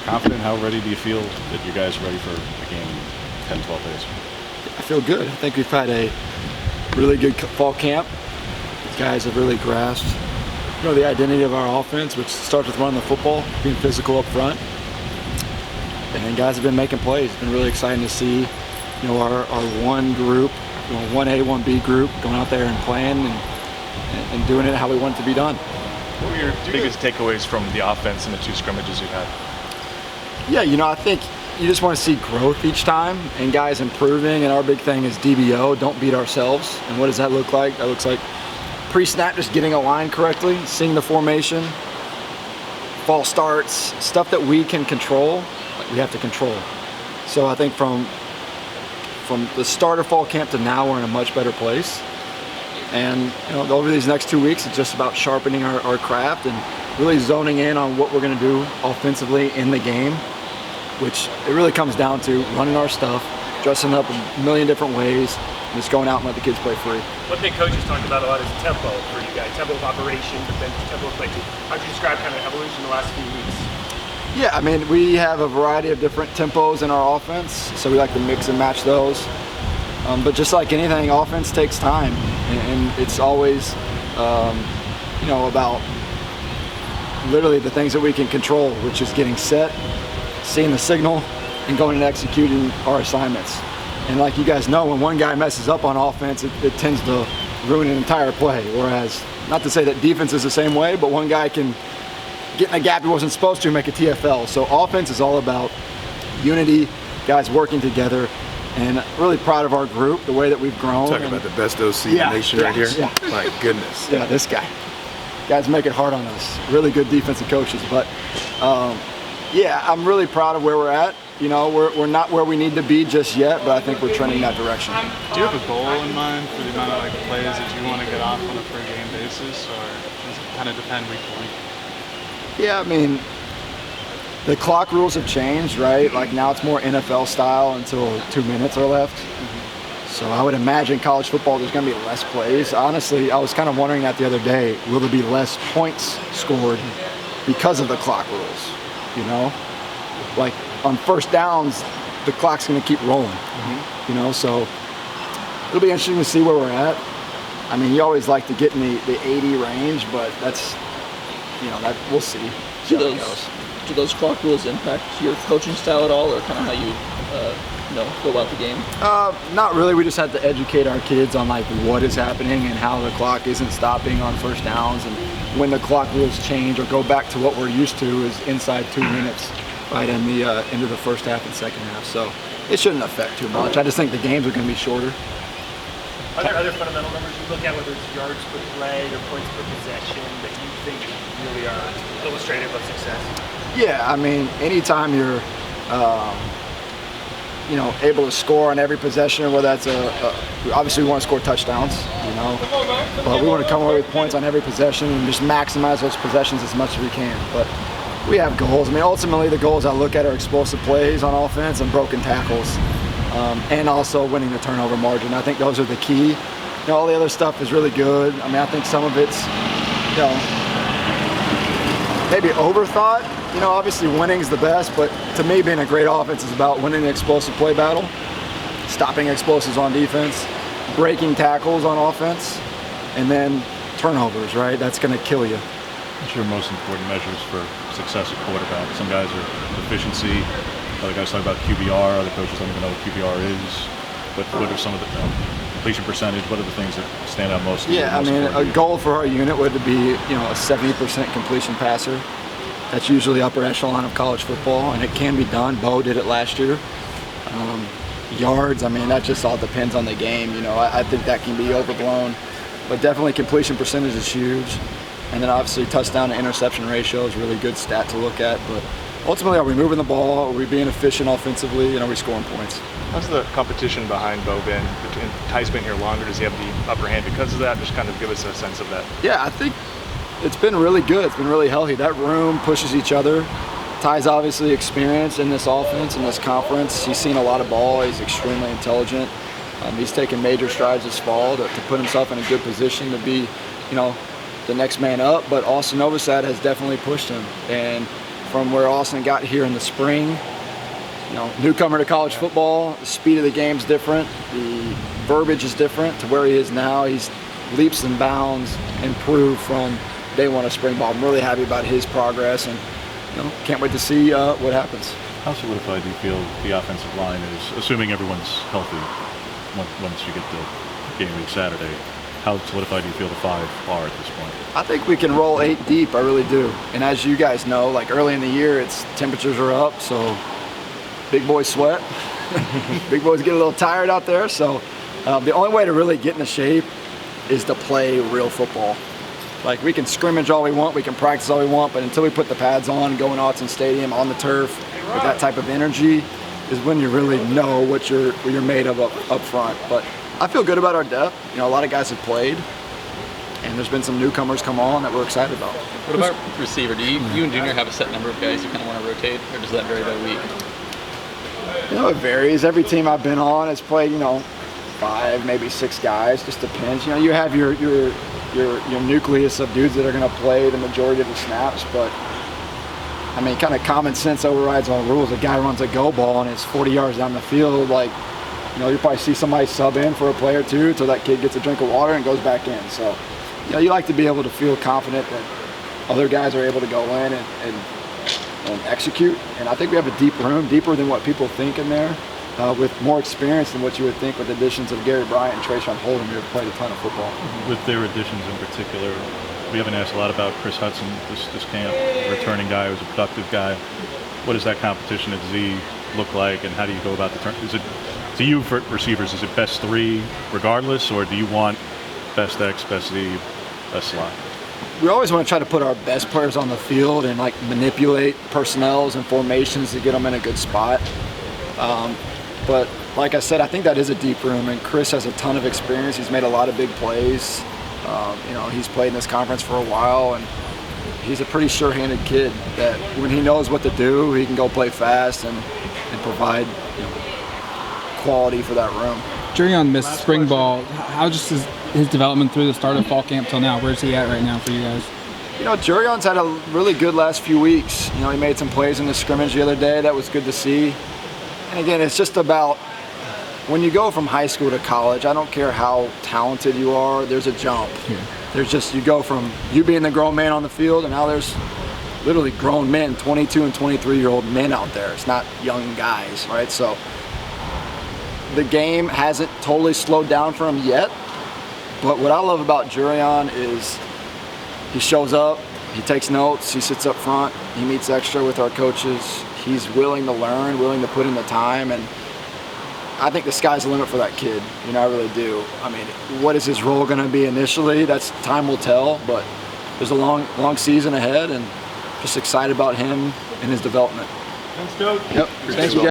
confident? How ready do you feel that you guys are ready for a game in 10, 12 days? I feel good. I think we've had a really good fall camp. These guys have really grasped, the identity of our offense, which starts with running the football, being physical up front. And then guys have been making plays. It's been really exciting to see, our one group, 1A, 1B group going out there and playing and doing it how we want it to be done. What were your biggest takeaways from the offense in the 2 scrimmages you've had? Yeah, I think you just want to see growth each time and guys improving. And our big thing is DBO, don't beat ourselves. And what does that look like? That looks like pre-snap, just getting a line correctly, seeing the formation, false starts, stuff that we can control, we have to control. So I think from the start of fall camp to now, we're in a much better place. And over these next 2 weeks, it's just about sharpening our craft and really zoning in on what we're going to do offensively in the game, which it really comes down to running our stuff, dressing up a million different ways, and just going out and let the kids play free. One thing coaches talked about a lot is tempo for you guys, tempo of operation, but then tempo of play too. How would you describe kind of evolution the last few weeks? Yeah, I mean, we have a variety of different tempos in our offense, so we like to mix and match those. But just like anything, offense takes time, and it's always, about literally the things that we can control, which is getting set, seeing the signal, and going and executing our assignments. And like you guys know, when one guy messes up on offense, it tends to ruin an entire play. Whereas, not to say that defense is the same way, but one guy can get in a gap he wasn't supposed to and make a TFL. So offense is all about unity, guys working together, and really proud of our group, the way that we've grown. Talking about the best OC in the nation right here. Yeah. My goodness. Yeah, this guy. Guys make it hard on us. Really good defensive coaches. But I'm really proud of where we're at. We're not where we need to be just yet, but I think we're trending that direction. Do you have a goal in mind for the amount of plays that you want to get off on a per game basis, or does it kind of depend week to week? Yeah, I mean, the clock rules have changed, right? Like now it's more NFL style until 2 minutes are left. So I would imagine college football there's going to be less plays. Honestly, I was kind of wondering that the other day. Will there be less points scored because of the clock rules? Like on first downs, the clock's going to keep rolling. So it'll be interesting to see where we're at. I mean, you always like to get in the 80 range, but that's, that we'll see. Do those clock rules impact your coaching style at all, or kind of how you go about the game? Not really. We just have to educate our kids on like what is happening and how the clock isn't stopping on first downs, and when the clock rules change or go back to what we're used to is inside 2 minutes, right in the end of the first half and second half. So it shouldn't affect too much. I just think the games are going to be shorter. Are there other fundamental numbers you look at, whether it's yards per play or points per possession, that you think really are illustrative of success? Yeah, I mean, anytime you're, able to score on every possession, whether that's obviously we want to score touchdowns, but we want to come away with points on every possession and just maximize those possessions as much as we can. But we have goals. I mean, ultimately the goals I look at are explosive plays on offense and broken tackles, and also winning the turnover margin. I think those are the key. All the other stuff is really good. I mean, I think some of it's, maybe overthought. Obviously winning's the best, but to me being a great offense is about winning the explosive play battle, stopping explosives on defense, breaking tackles on offense, and then turnovers, right? That's going to kill you. What's your most important measures for success at quarterback? Some guys are efficiency, other guys talk about QBR, other coaches don't even know what QBR is. But what are some of the completion percentage? What are the things that stand out most? Yeah, I mean, a goal for our unit would be, a 70% completion passer. That's usually upper echelon of college football, and it can be done. Bo did it last year. Yards, I mean, that just all depends on the game. I think that can be overblown, but definitely completion percentage is huge. And then obviously touchdown to interception ratio is a really good stat to look at. But ultimately, are we moving the ball? Are we being efficient offensively? And are we scoring points? How's the competition behind Bo been? Ty's been here longer. Does he have the upper hand because of that? Just kind of give us a sense of that. Yeah, I think it's been really good. It's been really healthy. That room pushes each other. Ty's obviously experienced in this offense, in this conference. He's seen a lot of ball. He's extremely intelligent. He's taken major strides this fall to put himself in a good position to be, the next man up. But Austin Novosad has definitely pushed him. And from where Austin got here in the spring. You know, newcomer to college football, the speed of the game's different, the verbiage is different to where he is now. He's leaps and bounds improved from day one of spring ball. I'm really happy about his progress, and can't wait to see what happens. How solidified do you feel the offensive line is, assuming everyone's healthy once you get to game week Saturday? How solidified do you feel the 5 are at this point? I think we can roll 8 deep, I really do. And as you guys know, like early in the year, temperatures are up, so big boys sweat. Big boys get a little tired out there, so the only way to really get into shape is to play real football. Like, we can scrimmage all we want, we can practice all we want, but until we put the pads on, go in Autzen Stadium on the turf with that type of energy is when you really know what you're made of up front. But I feel good about our depth. A lot of guys have played, and there's been some newcomers come on that we're excited about. What about receiver? Do you and Junior have a set number of guys you kind of want to rotate, or does that vary by week? It varies. Every team I've been on has played, 5, maybe 6 guys. Just depends. You have your nucleus of dudes that are going to play the majority of the snaps, but I mean, kind of common sense overrides all rules. A guy runs a go ball and it's 40 yards down the field, you'll probably see somebody sub in for a play or two until that kid gets a drink of water and goes back in. So, you like to be able to feel confident that other guys are able to go in and execute. And I think we have a deep room, deeper than what people think in there, with more experience than what you would think with additions of Gary Bryant and Trayshawn Holdham, who have played a ton of football. With their additions in particular, we haven't asked a lot about Chris Hudson this camp, a returning guy who's a productive guy. What does that competition at Z look like, and how do you go about the turn? Is it, to you, for receivers, is it best 3 regardless, or do you want best X, best Z, best slot? We always want to try to put our best players on the field and manipulate personnels and formations to get them in a good spot. But like I said, I think that is a deep room, and Chris has a ton of experience. He's made a lot of big plays. He's played in this conference for a while, and he's a pretty sure-handed kid that when he knows what to do, he can go play fast and provide quality for that room. Jurion missed spring ball. How just is his development through the start of fall camp till now? Where's he at right now for you guys? Jurion's had a really good last few weeks. He made some plays in the scrimmage the other day. That was good to see. And again, it's just about when you go from high school to college, I don't care how talented you are, there's a jump. Yeah. You go from you being the grown man on the field, and now there's literally grown men, 22 and 23-year-old men out there. It's not young guys, right? So the game hasn't totally slowed down for him yet, but what I love about Jurion is he shows up, he takes notes, he sits up front, he meets extra with our coaches. He's willing to learn, willing to put in the time, and I think the sky's the limit for that kid. I really do. I mean, what is his role going to be initially? That's time will tell, but there's a long season ahead, and just excited about him and his development. Thanks, Coach. Yep. Thanks, you guys.